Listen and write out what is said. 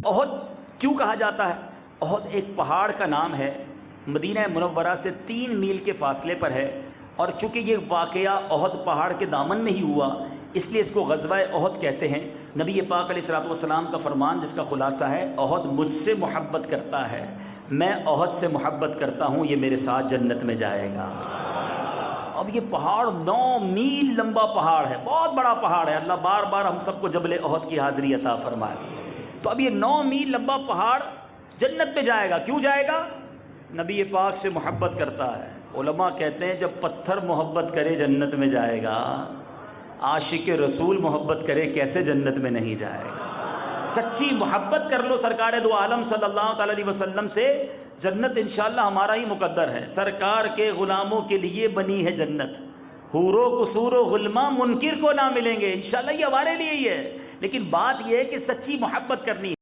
احد کیوں کہا جاتا ہے؟ احد ایک پہاڑ کا نام ہے، مدینہ منورہ سے 3 میل کے فاصلے پر ہے، اور چونکہ یہ واقعہ احد پہاڑ کے دامن میں ہی ہوا اس لیے اس کو غزوہ احد کہتے ہیں۔ نبی پاک علیہ الصلوۃ والسلام کا فرمان جس کا خلاصہ ہے، احد مجھ سے محبت کرتا ہے، میں احد سے محبت کرتا ہوں، یہ میرے ساتھ جنت میں جائے گا۔ اب یہ پہاڑ 9 میل لمبا پہاڑ ہے، بہت بڑا پہاڑ ہے، اللہ بار بار ہم سب کو جبل احد کی حاضری عطا فرمائے۔ تو اب یہ 9 میل لمبا پہاڑ جنت میں جائے گا، کیوں جائے گا؟ نبی پاک سے محبت کرتا ہے۔ علماء کہتے ہیں جب پتھر محبت کرے جنت میں جائے گا، عاشق رسول محبت کرے کیسے جنت میں نہیں جائے گا؟ سچی محبت کر لو سرکار دو عالم صلی اللہ تعالی علیہ وسلم سے، جنت انشاءاللہ ہمارا ہی مقدر ہے۔ سرکار کے غلاموں کے لیے بنی ہے جنت، حور و قصور و غلماں منکر کو نہ ملیں گے، انشاءاللہ یہ ہمارے لیے ہی ہے، لیکن بات یہ ہے کہ سچی محبت کرنی ہے۔